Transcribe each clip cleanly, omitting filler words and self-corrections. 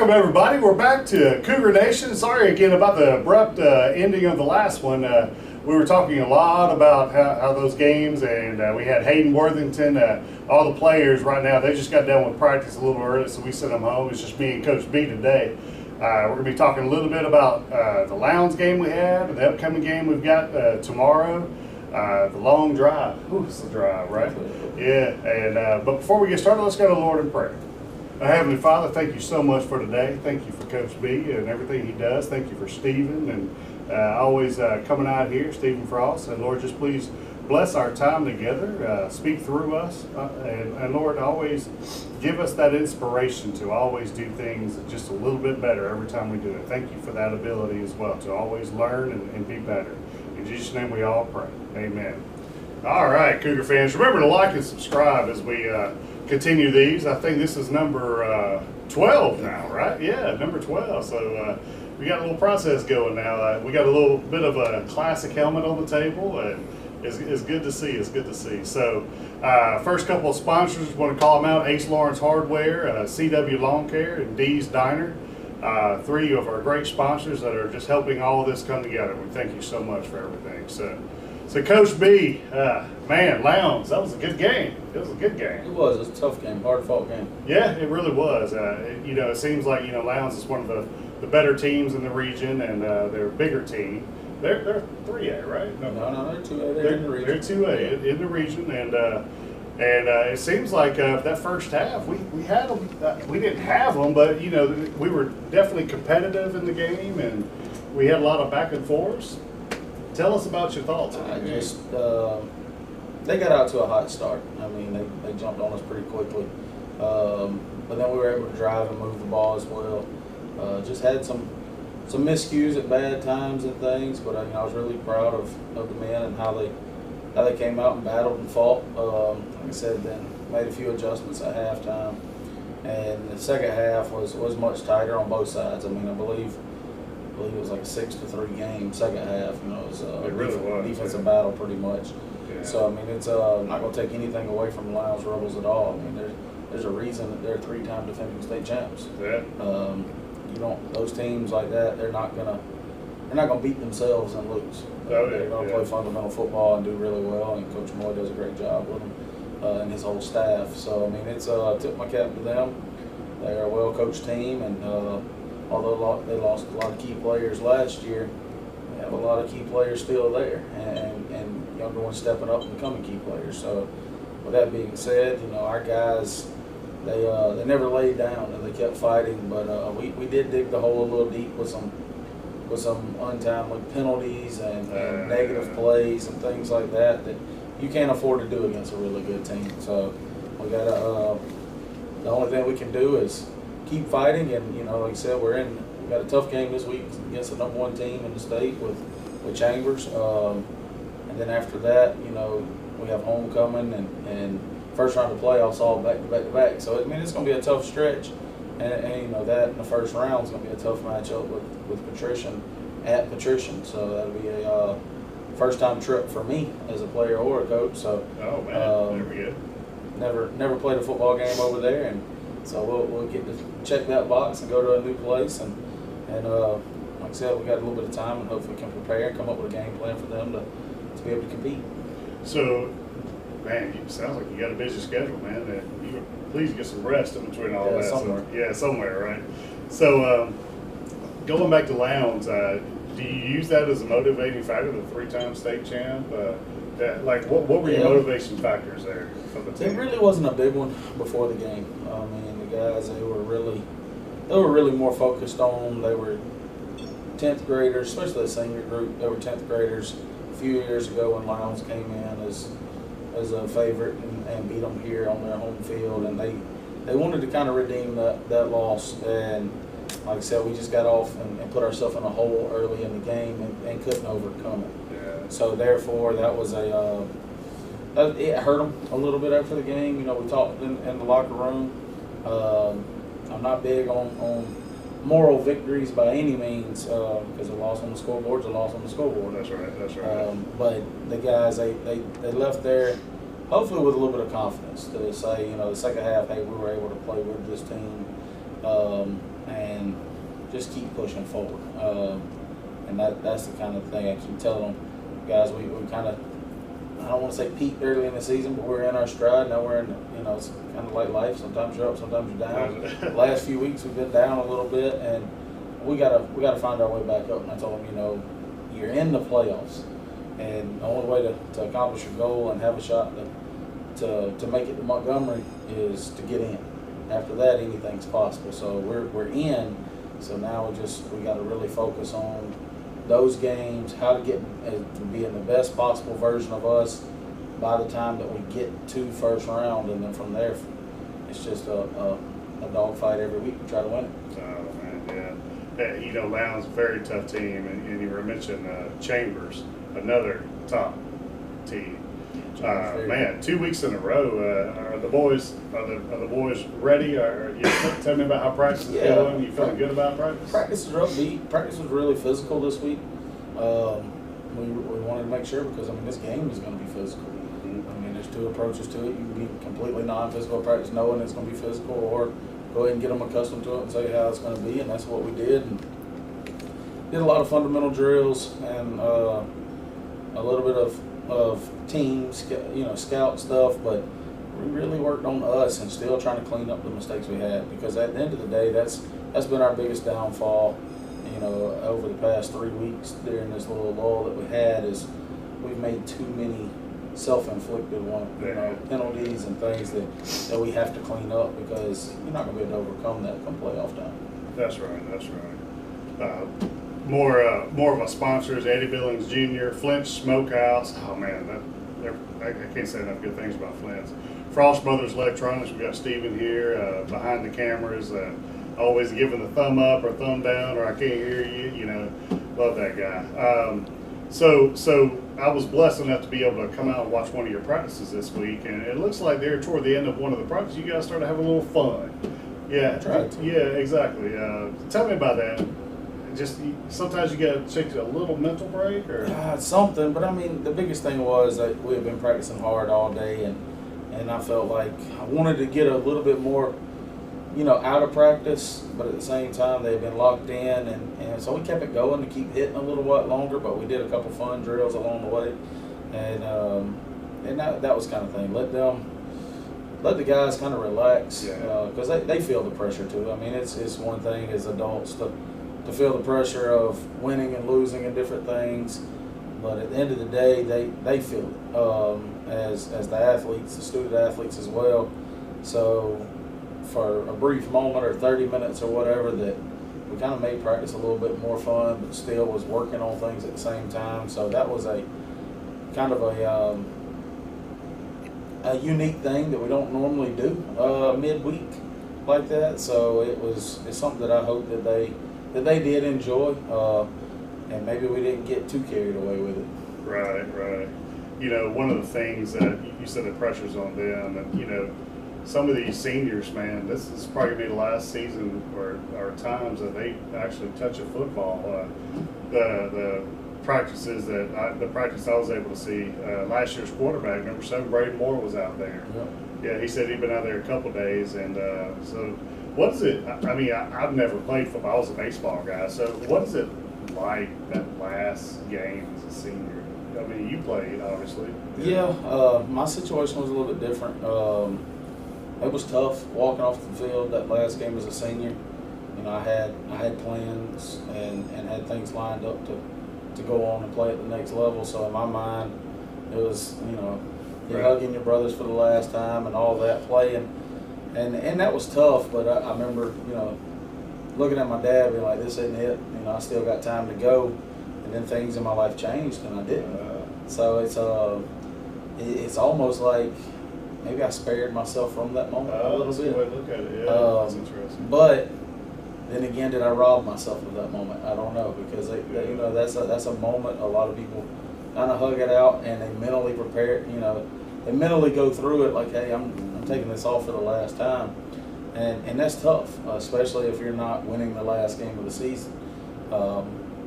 Welcome, everybody. We're back to Cougar Nation. Sorry again about the abrupt ending of the last one. We were talking a lot about how those games, and we had Hayden Worthington, all the players right now. They just got done with practice a little early, so we sent them home. It's just me and Coach B today. We're going to be talking a little bit about the Lowndes game we had, and the upcoming game we've got tomorrow. The long drive. Ooh, it's a drive, right? Yeah. And but before we get started, let's go to the Lord in prayer. Heavenly Father, thank you so much for today. Thank you for Coach B and everything he does. Thank you for Stephen and always coming out here, Stephen Frost. And Lord, just please bless our time together. Speak through us. And Lord, always give us that inspiration to always do things just a little bit better every time we do it. Thank you for that ability as well, to always learn and be better. In Jesus' name we all pray. Amen. All right, Cougar fans, remember to like and subscribe as we continue these. I think this is number 12 now, right? Yeah, number 12. So we got a little process going now. We got a little bit of a classic helmet on the table, and it's good to see. It's good to see. So first couple of sponsors, want to call them out: Ace Lawrence Hardware, CW Lawn Care, and Dee's Diner. Three of our great sponsors that are just helping all of this come together. We thank you so much for everything. So Coach B, man, Lowndes, that was a good game. It was a good game. It was a tough game, hard-fought game. Yeah, it really was. It seems like Lowndes is one of the better teams in the region, and they're a bigger team. They're 3A, right? No, they're 2A. They're in the region. They're 2A in the region, and it seems like that first half we had them. We didn't have them, but we were definitely competitive in the game, and we had a lot of back and forths. Tell us about your thoughts on the game. They got out to a hot start. I mean, they jumped on us pretty quickly, but then we were able to drive and move the ball as well. Just had some miscues at bad times and things, but I was really proud of the men and how they came out and battled and fought. Like I said, then made a few adjustments at halftime, and the second half was much tighter on both sides. I mean, I believe it was like a 6-3 game second half. It was a defensive battle pretty much. Yeah. So I mean, it's not going to take anything away from the Lowndes Rebels at all. I mean, there's a reason that they're 3-time defending state champs. Yeah. Those teams like that, they're not gonna beat themselves and lose. They're gonna play fundamental football and do really well. And Coach Moy does a great job with them and his whole staff. So I mean, it's tip my cap to them. They are a well-coached team, and although they lost a lot of key players last year, they have a lot of key players still there, and younger ones stepping up and becoming key players. So with that being said, our guys, they never laid down and they kept fighting, but we did dig the hole a little deep with some untimely penalties and negative plays and things like that you can't afford to do against a really good team. So we gotta the only thing we can do is keep fighting, and like I said, we got a tough game this week against the #1 team in the state with Chambers, and then after that, we have homecoming and first round of playoffs all back to back. So I mean, it's going to be a tough stretch, and that in the first round is going to be a tough matchup with Patrician at Patrician. So that'll be a first time trip for me as a player or a coach. So very good. Never played a football game over there, and so we'll get to check that box and go to a new place, and like I said, we got a little bit of time, and hopefully we can prepare and come up with a game plan for them to be able to compete. So, man, it sounds like you got a busy schedule, man. You please get some rest in between all that. Somewhere. Somewhere, right? So, going back to Lowndes, do you use that as a motivating factor, the 3-time state champ? What were your motivation factors there for the team? It really wasn't a big one before the game. I mean, the guys, they were really more focused on, they were 10th graders, especially the senior group. They were 10th graders a few years ago when Lowndes came in as a favorite and beat them here on their home field, and they wanted to kind of redeem that loss. And like I said, we just got off and put ourselves in a hole early in the game and couldn't overcome it. Yeah. So therefore, that was it hurt them a little bit after the game. We talked in the locker room. I'm not big on moral victories by any means, because a loss on the scoreboard is a loss on the scoreboard. That's right. But the guys, they left there hopefully with a little bit of confidence to say, the second half, hey, we were able to play with this team and just keep pushing forward. And that's the kind of thing I keep telling them, guys. We kind of, I don't want to say peaked early in the season, but we're in our stride. Now we're in, it's kind of like life. Sometimes you're up, sometimes you're down. The last few weeks we've been down a little bit, and we gotta find our way back up. And I told them, you're in the playoffs, and the only way to accomplish your goal and have a shot to make it to Montgomery is to get in. After that, anything's possible. So we're in. So now we got to really focus on those games, how to get to be in the best possible version of us by the time that we get to first round, and then from there, it's just a dogfight every week to try to win it. Oh man, yeah. Lowndes a very tough team, and you were mentioning Chambers, another top team. Man, 2 weeks in a row. Are the boys ready? Tell me about how practice is going. You feeling good about practice? Practice is upbeat. Practice was really physical this week. We wanted to make sure because this game is going to be physical. Mm-hmm. There's two approaches to it. You can be completely non-physical practice, knowing it's going to be physical, or go ahead and get them accustomed to it and say how it's going to be, and that's what we did. And did a lot of fundamental drills and a little bit of team, scout stuff, but we really worked on us and still trying to clean up the mistakes we had, because at the end of the day, that's been our biggest downfall, over the past 3 weeks during this little lull that we had, is we've made too many self-inflicted penalties and things that we have to clean up, because you're not going to be able to overcome that come playoff time. That's right. More of a sponsors, Eddie Billings Jr., Flint's Smokehouse. Oh man, I can't say enough good things about Flint's. Frost Brothers Electronics. We got Steven here behind the cameras, always giving the thumb up or thumb down, or I can't hear you. Love that guy. So I was blessed enough to be able to come out and watch one of your practices this week, and it looks like there toward the end of one of the practices, you guys started having a little fun. Yeah, that's right. Yeah, exactly. Tell me about that. Just sometimes you got to take a little mental break, or something. But the biggest thing was that we had been practicing hard all day, and I felt like I wanted to get a little bit more, out of practice. But at the same time, they had been locked in, and so we kept it going to keep hitting a little while longer. But we did a couple fun drills along the way, and that was kind of thing. Let the guys kind of relax, because they feel the pressure too. It's one thing as adults to feel the pressure of winning and losing and different things, but at the end of the day, they feel it as the athletes, the student athletes as well. So for a brief moment or 30 minutes or whatever, that we kind of made practice a little bit more fun, but still was working on things at the same time. So that was a kind of a unique thing that we don't normally do midweek like that. So it's something that I hope that they did enjoy, and maybe we didn't get too carried away with it. Right. One of the things that you said, the pressure's on them, and some of these seniors, man, this is probably gonna be the last season or times that they actually touch a football. The practices the practice I was able to see, last year's quarterback, number 7, Brady Moore, was out there. Yep. Yeah, he said he'd been out there a couple days, and so. What is it? I've never played football. I was a baseball guy. So what is it like, that last game as a senior? You played, obviously. Yeah, my situation was a little bit different. It was tough walking off the field that last game as a senior. I had plans and had things lined up to go on and play at the next level. So in my mind, it was, you're hugging your brothers for the last time and all that, playing. And that was tough, but I remember, looking at my dad being like, this isn't it. I still got time to go. And then things in my life changed, and I didn't. So it's almost like maybe I spared myself from that moment a little bit. That's a way to look at it. Yeah, that's interesting. But then again, did I rob myself of that moment? I don't know, because that's a moment a lot of people kind of hug it out, and they mentally prepare. They mentally go through it like, hey, I'm taking this off for the last time, and that's tough, especially if you're not winning the last game of the season.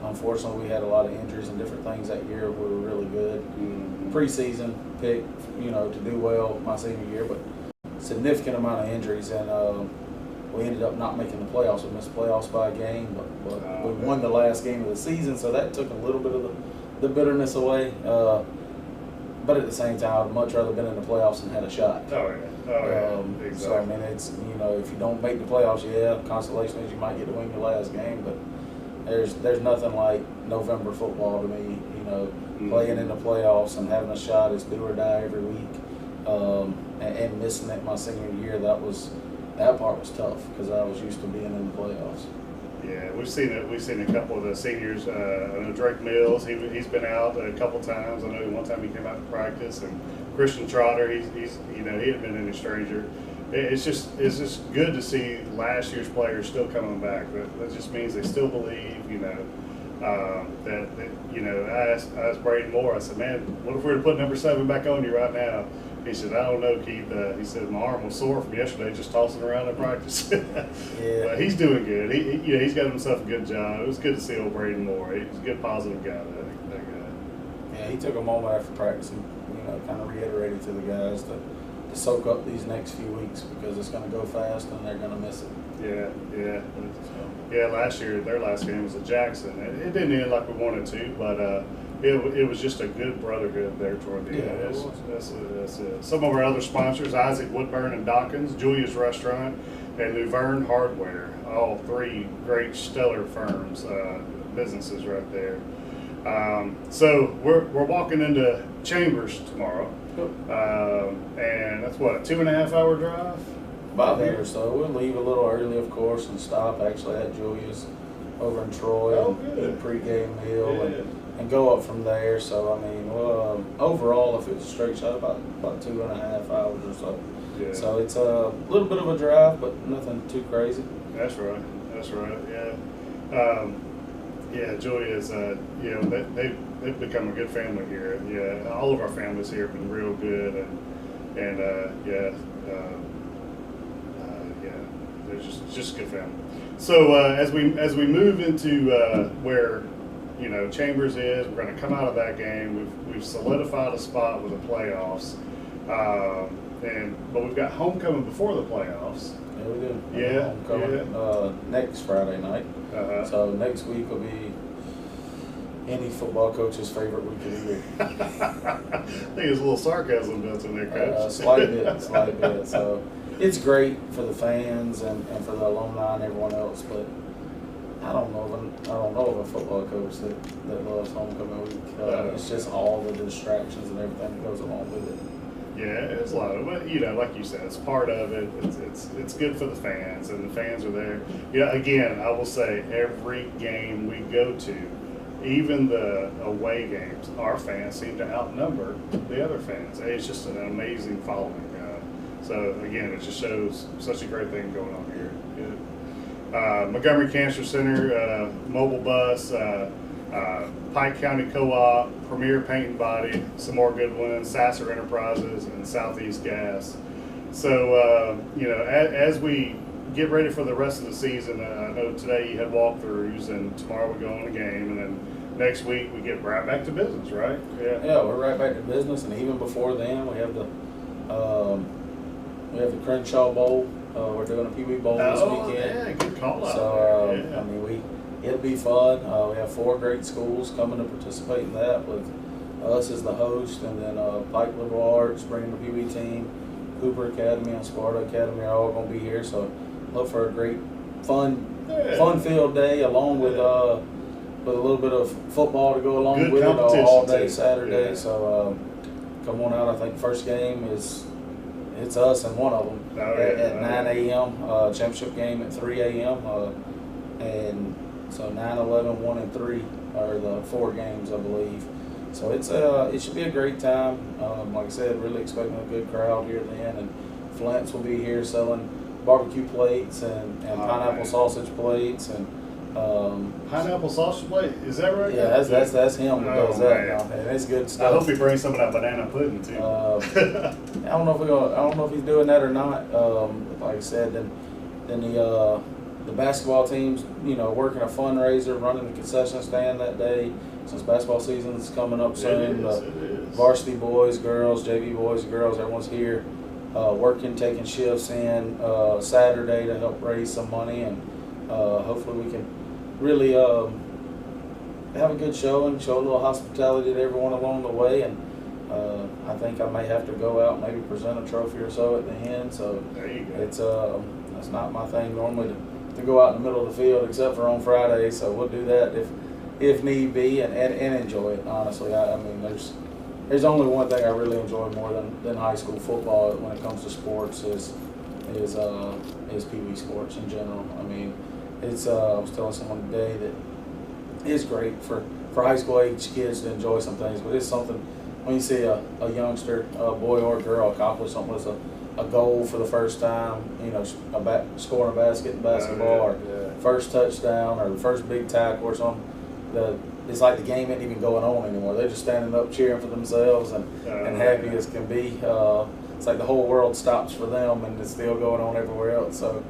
Unfortunately, we had a lot of injuries and different things that year. We were really good. Mm-hmm. Preseason pick, to do well my senior year, but significant amount of injuries, and we ended up not making the playoffs. We missed the playoffs by a game, but we won the last game of the season, so that took a little bit of the bitterness away. But at the same time, I'd much rather been in the playoffs and had a shot. Exactly. So I mean, it's, you know, if you don't make the playoffs, yeah, consolation is you might get to win your last game, but there's nothing like November football to me. You know, playing in the playoffs and having a shot is do or die every week. And missing it my senior year, that part was tough because I was used to being in the playoffs. Yeah, we've seen it. We've seen a couple of the seniors. I know Drake Mills. He's been out a couple times. I know one time he came out to practice, and Christian Trotter. He's he hadn't been any stranger. It's just good to see last year's players still coming back. That just means they still believe. You know, that you know. I asked Braden Moore. I said, man, what if we were to put number 7 back on you right now? He said, I don't know, Keith. He said, my arm was sore from yesterday just tossing around in practice. Yeah. But he's doing good. He's got himself a good job. It was good to see old Braden Moore. He's a good, positive guy, that guy. Yeah, he took a moment after practice and, you know, kind of reiterated to the guys to soak up these next few weeks because it's going to go fast and they're going to miss it. Yeah. Yeah, last year, their last game was at Jackson. It didn't end like we wanted to, but it was just a good brotherhood there toward the end. That's it. Some of our other sponsors, Isaac Woodburn and Dawkins, Julia's Restaurant, and Luverne Hardware, all 3 great stellar firms, businesses right there. So we're walking into Chambers tomorrow, and that's what, a 2.5 hour drive? About that or so. We'll leave a little early, of course, and stop actually at Julia's over in Troy and eat a pregame meal and go up from there. So, I mean, overall, if it was a straight shot, about 2.5 hours or so. Yeah. So it's a little bit of a drive, but nothing too crazy. That's right. Yeah. Julia's, you know, they've become a good family here. Yeah, all of our families here have been real good, and they're just a good family. So as we move into where, you know, Chambers is, we're going to come out of that game. We've solidified a spot with the playoffs, but we've got homecoming before the playoffs. Yeah, we do. Yeah, homecoming next Friday night. So next week will be any football coach's favorite week of the year. I think there's a little sarcasm built in there, Coach. Slight bit. So it's great for the fans and for the alumni and everyone else, but I don't know of a football coach that loves homecoming week. It's just all the distractions and everything that goes along with it. Yeah, it's a lot of it. You know, like you said, it's part of it. It's good for the fans, and the fans are there. Yeah, again, I will say every game we go to, even the away games, our fans seem to outnumber the other fans. It's just an amazing following. So again, it just shows such a great thing going on here. Good. Montgomery Cancer Center, mobile bus, Pike County Co-op, Premier Paint and Body, some more good ones, Sasser Enterprises, and Southeast Gas. So you know, as we get ready for the rest of the season, I know today you had walkthroughs, and tomorrow we go on a game, and then next week we get right back to business, right? Yeah, we're right back to business, and even before then, we have the Crenshaw Bowl. We're doing a Pee Wee Bowl this weekend. Yeah, good call out. So I mean, it'll be fun. We have 4 great schools coming to participate in that, with us as the host, and then Pike Liberal Arts bringing the Pee Wee team, Cooper Academy and Sparta Academy are all going to be here. So look for a great, fun-filled day, along with a little bit of football to go along good with it all day too. Saturday. So come on out. I think first game it's us and one of them at 9 a.m. Championship game at 3 a.m. And so 9, 11, 1, and 3 are the 4 games, I believe. So it should be a great time. Like I said, really expecting a good crowd here then, and Flint's will be here selling barbecue plates and pineapple sausage plates and pineapple sausage plate, is that right? Yeah, that's him that does that now, and it's good stuff. I hope he brings some of that banana pudding too. I don't know if he's doing that or not. Like I said, then the basketball team's, you know, working a fundraiser, running the concession stand that day, since basketball season's coming up soon. It is. Varsity boys, girls, JV boys, girls, everyone's here. working, taking shifts in Saturday to help raise some money, and hopefully we can really have a good show and show a little hospitality to everyone along the way. And I think I may have to go out and maybe present a trophy or so at the end. So there you go. That's not my thing normally to go out in the middle of the field, except for on Friday. So we'll do that if need be, and enjoy it. Honestly, I mean, there's only one thing I really enjoy more than high school football when it comes to sports is Pee Wee sports in general. I mean, it's I was telling someone today that it's great for high school age kids to enjoy some things, but it's something when you see a youngster, a boy or a girl, accomplish something with a goal for the first time, you know, scoring a basket in basketball, or first touchdown, or the first big tackle or something. It's like the game ain't even going on anymore. They're just standing up cheering for themselves and happy as can be. It's like the whole world stops for them, and it's still going on everywhere else. So,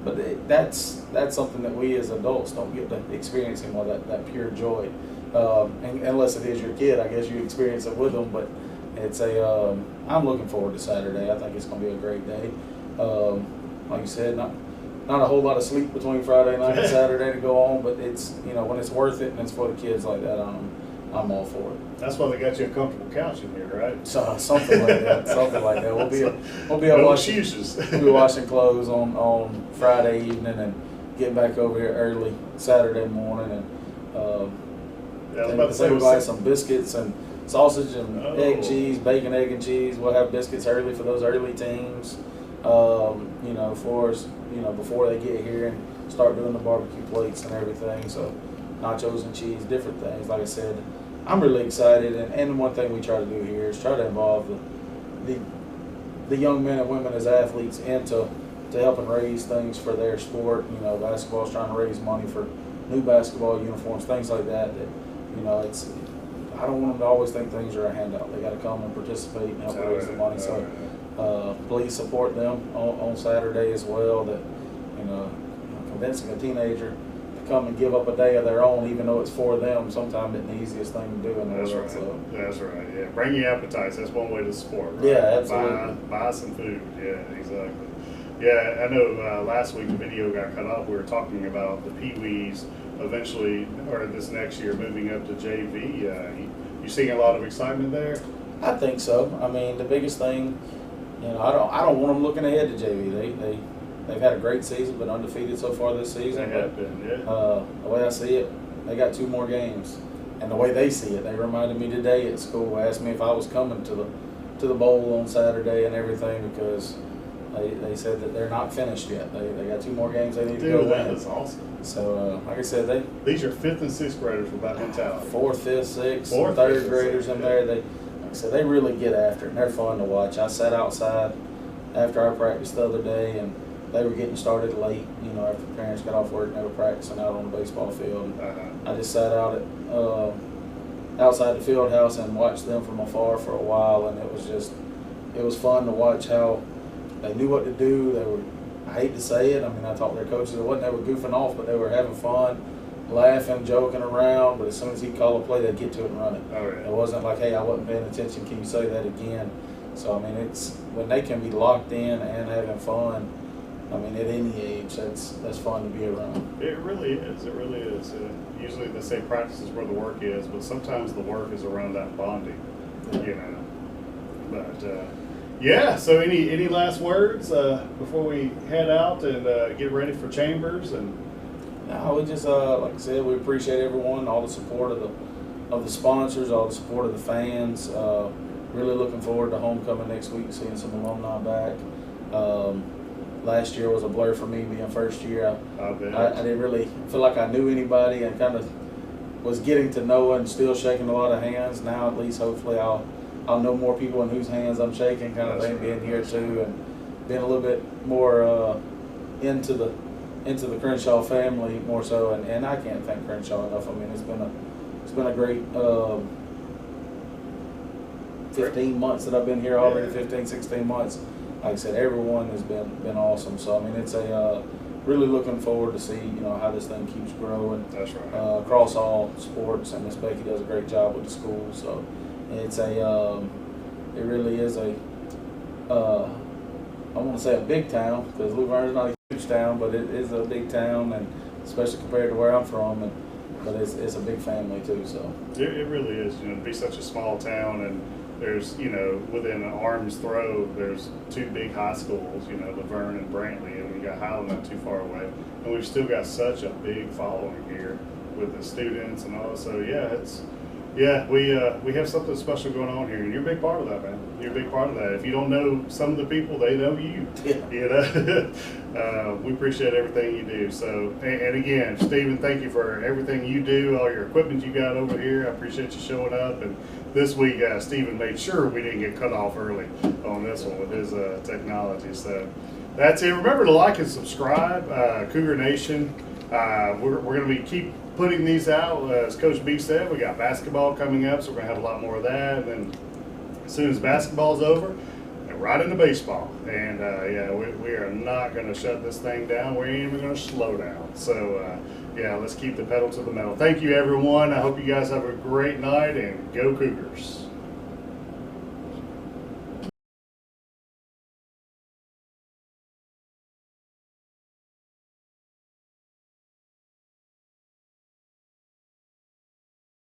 but that's something that we as adults don't get to experience anymore. That pure joy, and unless it is your kid, I guess you experience it with them. But it's I'm looking forward to Saturday. I think it's going to be a great day. Like you said, not a whole lot of sleep between Friday night and Saturday to go on, but it's, you know, when it's worth it and it's for the kids like that, I'm all for it. That's why they got you a comfortable couch in here, right? So something like that. Something like that. We'll be no washing. excuses. We'll be washing clothes on Friday evening and get back over here early Saturday morning, and I was about to say we'll buy some biscuits and sausage and egg, cheese, bacon, egg, and cheese. We'll have biscuits early for those early teams. You know, before they get here and start doing the barbecue plates and everything. So nachos and cheese, different things. Like I said, I'm really excited. And one thing we try to do here is try to involve the young men and women as athletes into helping raise things for their sport. You know, basketball's trying to raise money for new basketball uniforms, things like that. That, you know, I don't want them to always think things are a handout. They got to come and participate and help raise the money. So please support them on Saturday as well. That, you know, convincing a teenager to come and give up a day of their own, even though it's for them, sometimes it's the easiest thing to do in the world. Right. So. That's right. Yeah, bring your appetites. That's one way to support. Right? Yeah, absolutely. Buy some food. Yeah, exactly. Yeah, I know last week the video got cut off. We were talking about the Pee Wees eventually, or this next year, moving up to JV. You seeing a lot of excitement there? I think so. I mean, the biggest thing, you know, I don't want them looking ahead to JV. They've had a great season, been undefeated so far this season. They have been, yeah. The way I see it, they got 2 more games, and the way they see it, they reminded me today at school. Asked me if I was coming to the bowl on Saturday and everything, because they said that they're not finished yet. They got 2 more games they need to go win. That is awesome. So, like I said, these are 5th and 6th graders with that mentality. 4th, 5th, 6th, 3rd graders in there. Like I said, they really get after it, and they're fun to watch. I sat outside after our practice the other day, and they were getting started late. You know, after parents got off work and they were practicing out on the baseball field. I just sat out outside the field house and watched them from afar for a while, and it was fun to watch how they knew what to do. I hate to say it, I mean, I talked to their coaches, they were goofing off, but they were having fun, laughing, joking around, but as soon as he'd call a play, they'd get to it and run it. Oh, yeah. It wasn't like, hey, I wasn't paying attention, can you say that again? So, I mean, it's when they can be locked in and having fun, I mean, at any age, that's fun to be around. It really is. It really is. Usually they say practice is where the work is, but sometimes the work is around that bonding, you know. But, yeah, so any last words before we head out and get ready for Chambers? And no, we just like I said, we appreciate everyone, all the support of the sponsors, all the support of the fans. Really looking forward to homecoming next week, seeing some alumni back. Last year was a blur for me being first year. I didn't really feel like I knew anybody, and kind of was getting to know and still shaking a lot of hands. Now at least hopefully I'll know more people in whose hands I'm shaking, kind of thing, being here too, and being a little bit more into the Crenshaw family more so, and I can't thank Crenshaw enough. I mean, it's been a great 15 months that I've been here already, 15, 16 months. Like I said, everyone has been awesome. So I mean, it's really looking forward to see, you know, how this thing keeps growing. That's right. Across all sports, and Miss Becky does a great job with the school. So it's it really is a I want to say a big town, because Luverne's not a huge town, but it is a big town, and especially compared to where I'm from. But it's a big family too. So it really is. You know, to be such a small town, and there's, you know, within an arm's throw, there's 2 big high schools. You know, Laverne and Brantley, and we got Highland not too far away, and we've still got such a big following here with the students and all. So yeah, we have something special going on here, and you're a big part of that, man. You're a big part of that. If you don't know some of the people, they know you. Yeah. You know, we appreciate everything you do. So, and again, Stephen, thank you for everything you do, all your equipment you got over here. I appreciate you showing up. And this week, Stephen made sure we didn't get cut off early on this one with his technology. So that's it. Remember to like and subscribe, Cougar Nation. We're going to be keep putting these out. As Coach B said, we got basketball coming up, so we're going to have a lot more of that. And then as soon as basketball's over, right into baseball. And yeah, we are not going to shut this thing down. We ain't even going to slow down. So yeah, let's keep the pedal to the metal. Thank you, everyone. I hope you guys have a great night, and go Cougars.